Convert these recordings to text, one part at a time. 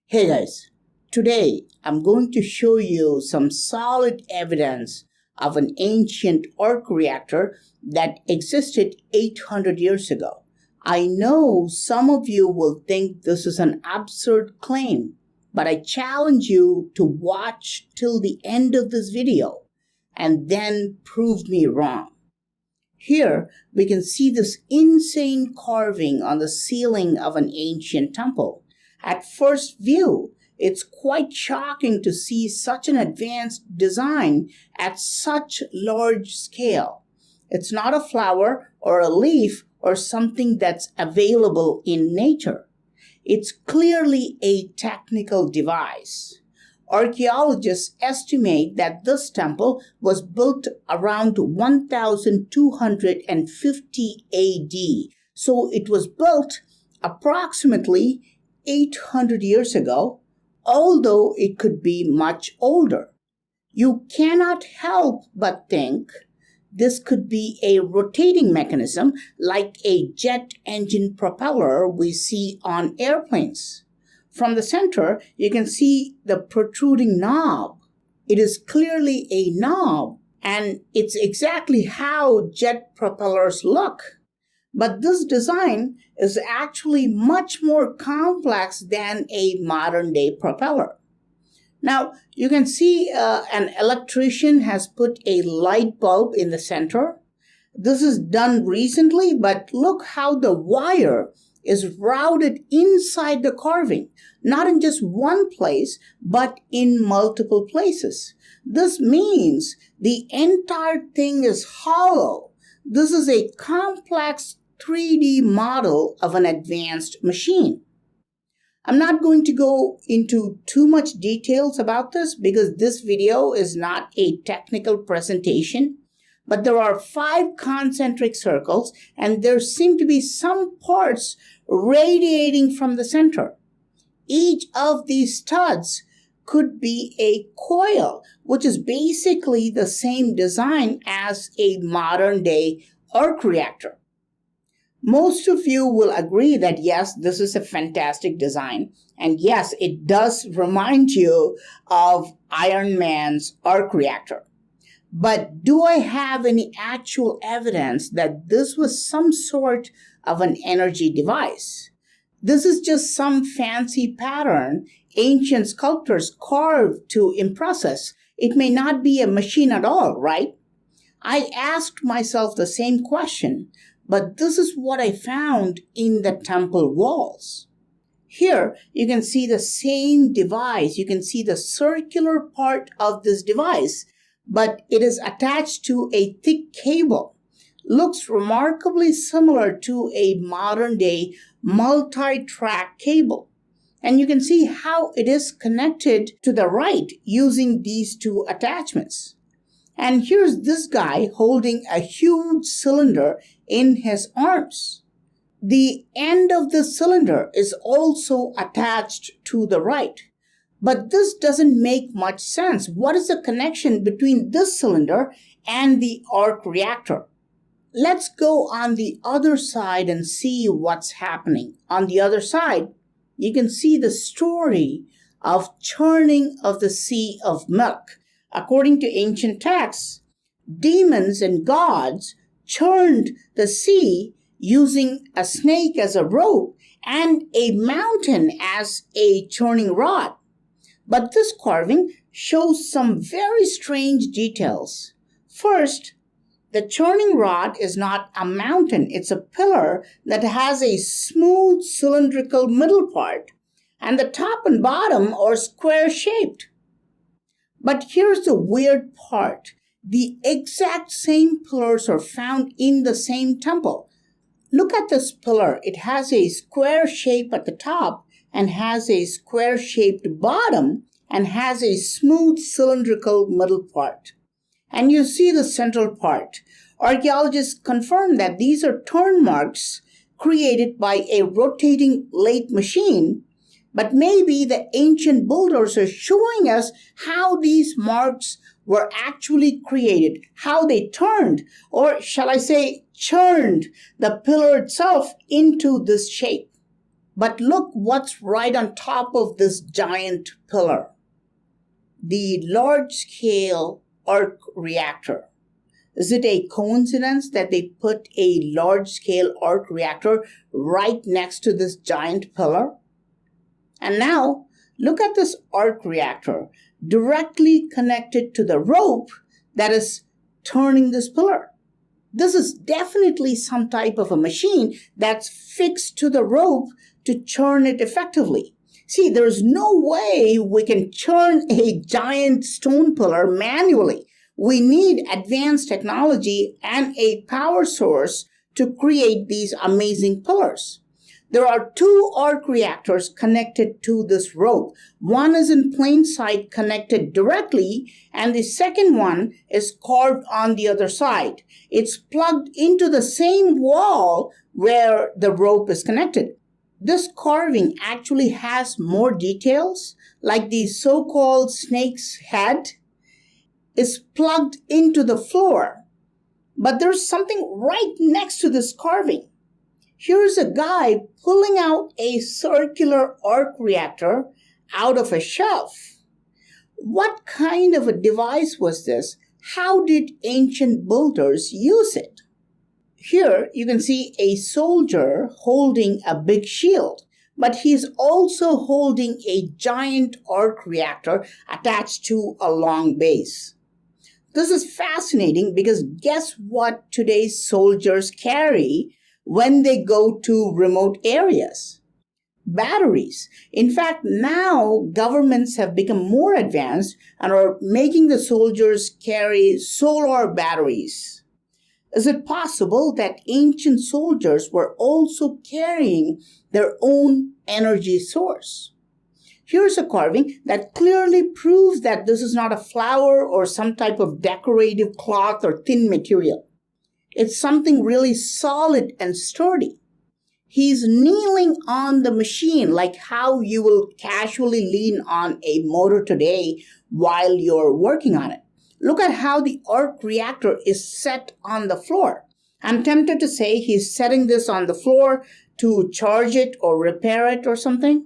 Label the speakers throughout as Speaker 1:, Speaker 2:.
Speaker 1: Hey guys, today I'm going to show you some solid evidence of an ancient arc reactor that existed 800 years ago. I know some of you will think this is an absurd claim, but I challenge you to watch till the end of this video and then prove me wrong. Here we can see this insane carving on the ceiling of an ancient temple. At first view, it's quite shocking to see such an advanced design at such large scale. It's not a flower or a leaf or something that's available in nature. It's clearly a technical device. Archaeologists estimate that this temple was built around 1250 AD. So it was built approximately 800 years ago, although it could be much older. You cannot help but think this could be a rotating mechanism like a jet engine propeller we see on airplanes. From the center, you can see the protruding knob. It is clearly a knob, and it's exactly how jet propellers look. But this design is actually much more complex than a modern-day propeller. Now, you can see an electrician has put a light bulb in the center. This is done recently, but look how the wire is routed inside the carving, not in just one place, but in multiple places. This means the entire thing is hollow. This is a complex 3D model of an advanced machine. I'm not going to go into too much details about this because this video is not a technical presentation, but there are 5 concentric circles and there seem to be some parts radiating from the center. Each of these studs could be a coil, which is basically the same design as a modern-day arc reactor. Most of you will agree that yes, this is a fantastic design, and yes, it does remind you of Iron Man's arc reactor. But do I have any actual evidence that this was some sort of an energy device? This is just some fancy pattern ancient sculptors carved to impress us. It may not be a machine at all, right? I asked myself the same question, but this is what I found in the temple walls. Here, you can see the same device. You can see the circular part of this device, but it is attached to a thick cable. Looks remarkably similar to a modern-day multi-track cable. And you can see how it is connected to the right using these 2 attachments. And here's this guy holding a huge cylinder in his arms. The end of the cylinder is also attached to the right. But this doesn't make much sense. What is the connection between this cylinder and the arc reactor? Let's go on the other side and see what's happening. On the other side, you can see the story of churning of the sea of milk. According to ancient texts, demons and gods churned the sea using a snake as a rope and a mountain as a churning rod. But this carving shows some very strange details. First, the churning rod is not a mountain. It's a pillar that has a smooth cylindrical middle part, and the top and bottom are square-shaped. But here's the weird part. The exact same pillars are found in the same temple. Look at this pillar. It has a square shape at the top and has a square-shaped bottom and has a smooth cylindrical middle part. And you see the central part. Archaeologists confirm that these are turn marks created by a rotating lathe machine. But maybe the ancient builders are showing us how these marks were actually created, how they turned, or shall I say churned, the pillar itself into this shape. But look what's right on top of this giant pillar. The large-scale arc reactor. Is it a coincidence that they put a large-scale arc reactor right next to this giant pillar? And now, look at this arc reactor directly connected to the rope that is turning this pillar. This is definitely some type of a machine that's fixed to the rope to churn it effectively. See, there's no way we can churn a giant stone pillar manually. We need advanced technology and a power source to create these amazing pillars. There are 2 arc reactors connected to this rope. One is in plain sight connected directly, and the second one is carved on the other side. It's plugged into the same wall where the rope is connected. This carving actually has more details, like the so-called snake's head is plugged into the floor. But there's something right next to this carving. Here's a guy pulling out a circular arc reactor out of a shelf. What kind of a device was this? How did ancient builders use it? Here you can see a soldier holding a big shield, but he's also holding a giant arc reactor attached to a long base. This is fascinating because guess what today's soldiers carry when they go to remote areas? Batteries. In fact, now governments have become more advanced and are making the soldiers carry solar batteries. Is it possible that ancient soldiers were also carrying their own energy source? Here's a carving that clearly proves that this is not a flower or some type of decorative cloth or thin material. It's something really solid and sturdy. He's kneeling on the machine like how you will casually lean on a motor today while you're working on it. Look at how the arc reactor is set on the floor. I'm tempted to say he's setting this on the floor to charge it or repair it or something.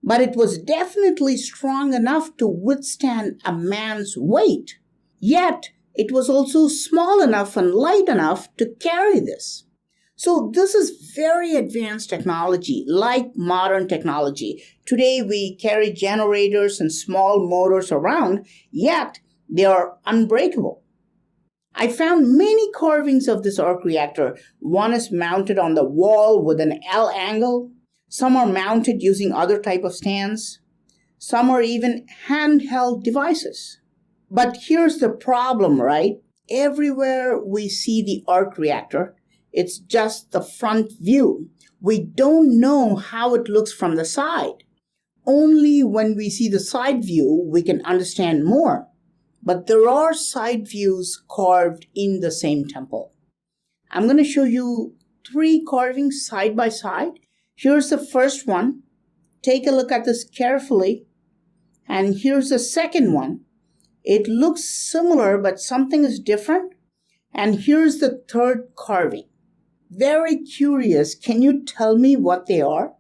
Speaker 1: But it was definitely strong enough to withstand a man's weight. Yet, it was also small enough and light enough to carry this. So this is very advanced technology, like modern technology. Today we carry generators and small motors around, yet they are unbreakable. I found many carvings of this arc reactor. One is mounted on the wall with an L angle. Some are mounted using other type of stands. Some are even handheld devices. But here's the problem, right? Everywhere we see the arc reactor, it's just the front view. We don't know how it looks from the side. Only when we see the side view, we can understand more. But there are side views carved in the same temple. I'm going to show you 3 carvings side by side. Here's the first one. Take a look at this carefully. And here's the second one. It looks similar, but something is different. And here's the third carving. Very curious. Can you tell me what they are?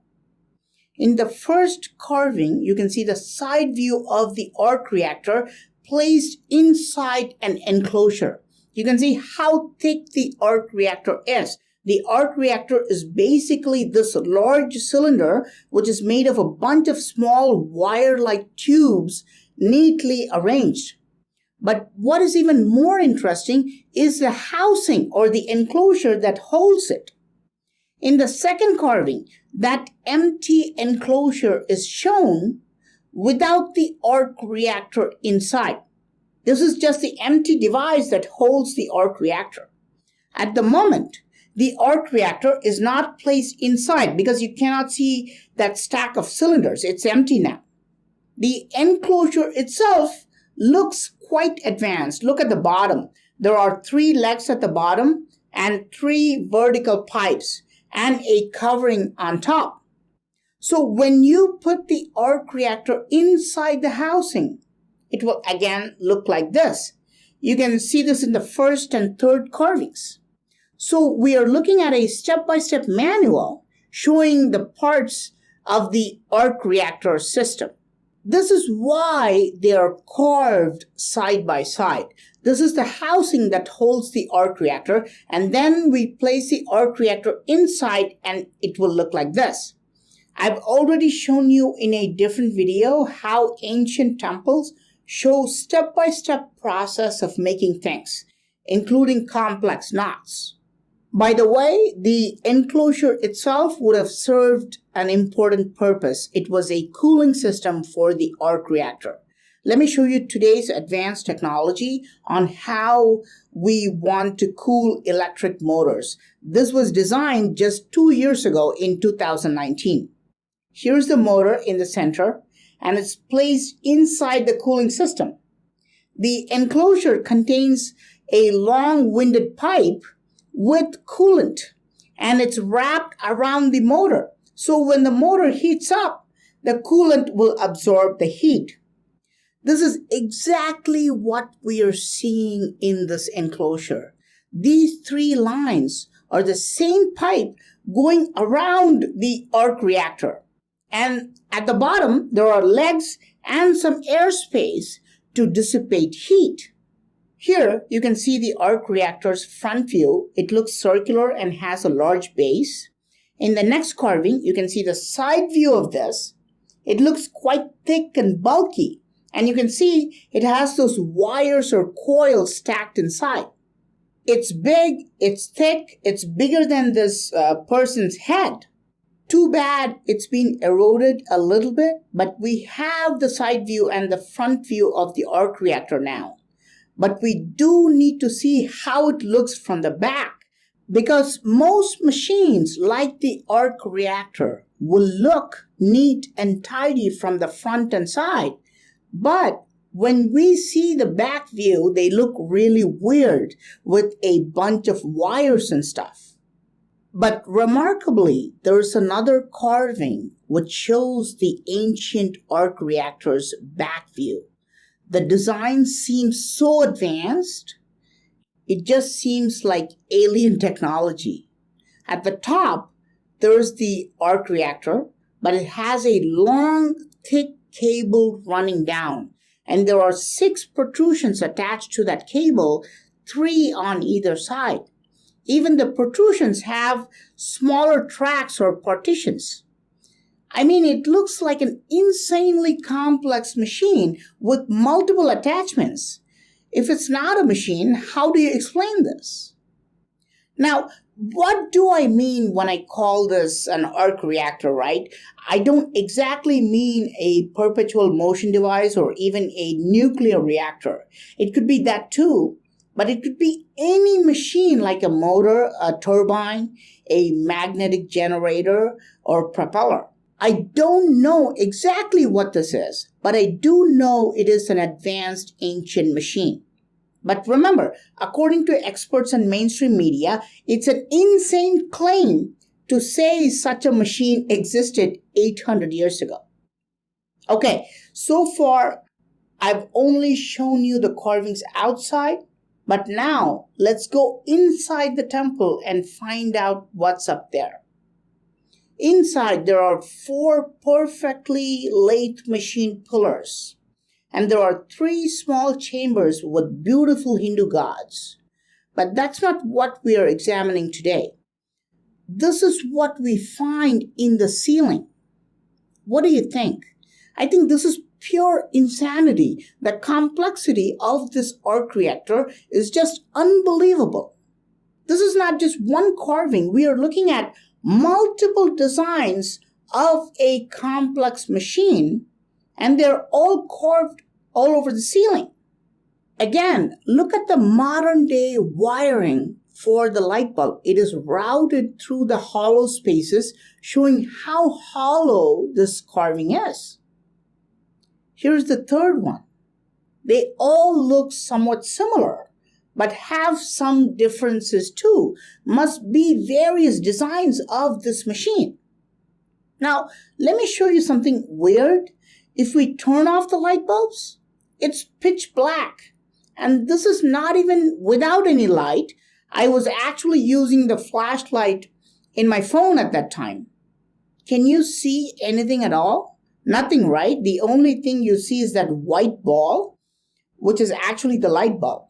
Speaker 1: In the first carving, you can see the side view of the arc reactor placed inside an enclosure. You can see how thick the arc reactor is. The arc reactor is basically this large cylinder which is made of a bunch of small wire-like tubes neatly arranged. But what is even more interesting is the housing or the enclosure that holds it. In the second carving, that empty enclosure is shown without the arc reactor inside. This is just the empty device that holds the arc reactor. At the moment, the arc reactor is not placed inside because you cannot see that stack of cylinders. It's empty now. The enclosure itself looks quite advanced. Look at the bottom. There are 3 legs at the bottom and 3 vertical pipes and a covering on top. So when you put the arc reactor inside the housing, it will again look like this. You can see this in the first and third carvings. So we are looking at a step-by-step manual showing the parts of the arc reactor system. This is why they are carved side by side. This is the housing that holds the arc reactor, and then we place the arc reactor inside and it will look like this. I've already shown you in a different video how ancient temples show step-by-step process of making things, including complex knots. By the way, the enclosure itself would have served an important purpose. It was a cooling system for the arc reactor. Let me show you today's advanced technology on how we want to cool electric motors. This was designed just 2 years ago in 2019. Here's the motor in the center, and it's placed inside the cooling system. The enclosure contains a long-winded pipe with coolant, and it's wrapped around the motor. So when the motor heats up, the coolant will absorb the heat. This is exactly what we are seeing in this enclosure. These 3 lines are the same pipe going around the arc reactor. And at the bottom, there are legs and some airspace to dissipate heat. Here, you can see the arc reactor's front view. It looks circular and has a large base. In the next carving, you can see the side view of this. It looks quite thick and bulky. And you can see it has those wires or coils stacked inside. It's big, it's thick, it's bigger than this person's head. Too bad it's been eroded a little bit, but we have the side view and the front view of the arc reactor now. But we do need to see how it looks from the back, because most machines like the arc reactor will look neat and tidy from the front and side. But when we see the back view, they look really weird with a bunch of wires and stuff. But remarkably, there's another carving which shows the ancient arc reactor's back view. The design seems so advanced, it just seems like alien technology. At the top, there's the arc reactor, but it has a long, thick cable running down. And there are 6 protrusions attached to that cable, 3 on either side. Even the protrusions have smaller tracks or partitions. I mean, it looks like an insanely complex machine with multiple attachments. If it's not a machine, how do you explain this? Now, what do I mean when I call this an arc reactor, right? I don't exactly mean a perpetual motion device or even a nuclear reactor. It could be that too, but it could be any machine like a motor, a turbine, a magnetic generator, or propeller. I don't know exactly what this is, but I do know it is an advanced ancient machine. But remember, according to experts and mainstream media, it's an insane claim to say such a machine existed 800 years ago. Okay, so far I've only shown you the carvings outside, but now let's go inside the temple and find out what's up there. Inside, there are 4 perfectly lathe machine pillars, and there are 3 small chambers with beautiful Hindu gods. But that's not what we are examining today. This is what we find in the ceiling. What do you think? I think this is pure insanity. The complexity of this arc reactor is just unbelievable. This is not just one carving. We are looking at multiple designs of a complex machine, and they're all carved all over the ceiling. Again, look at the modern day wiring for the light bulb. It is routed through the hollow spaces, showing how hollow this carving is. Here's the third one. They all look somewhat similar, but have some differences too. Must be various designs of this machine. Now, let me show you something weird. If we turn off the light bulbs, it's pitch black. And this is not even without any light. I was actually using the flashlight in my phone at that time. Can you see anything at all? Nothing, right? The only thing you see is that white ball, which is actually the light bulb.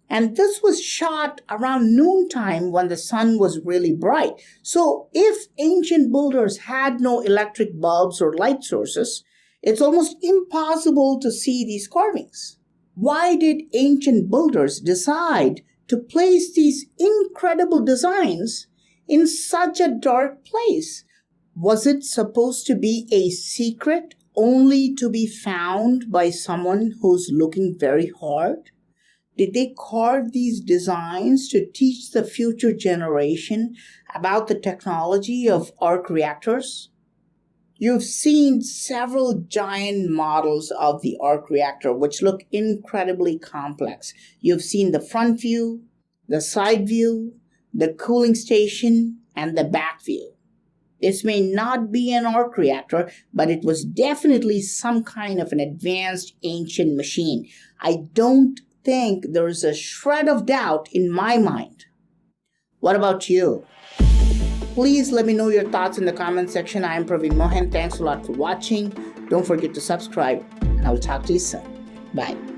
Speaker 1: And this was shot around noontime when the sun was really bright. So if ancient builders had no electric bulbs or light sources, it's almost impossible to see these carvings. Why did ancient builders decide to place these incredible designs in such a dark place? Was it supposed to be a secret only to be found by someone who's looking very hard? Did they carve these designs to teach the future generation about the technology of arc reactors? You've seen several giant models of the arc reactor, which look incredibly complex. You've seen the front view, the side view, the cooling station, and the back view. This may not be an arc reactor, but it was definitely some kind of an advanced ancient machine. I don't think there's a shred of doubt in my mind. What about you? Please let me know your thoughts in the comment section. I am PraveenMohan. Thanks a lot for watching. Don't forget to subscribe, and I will talk to you soon. Bye.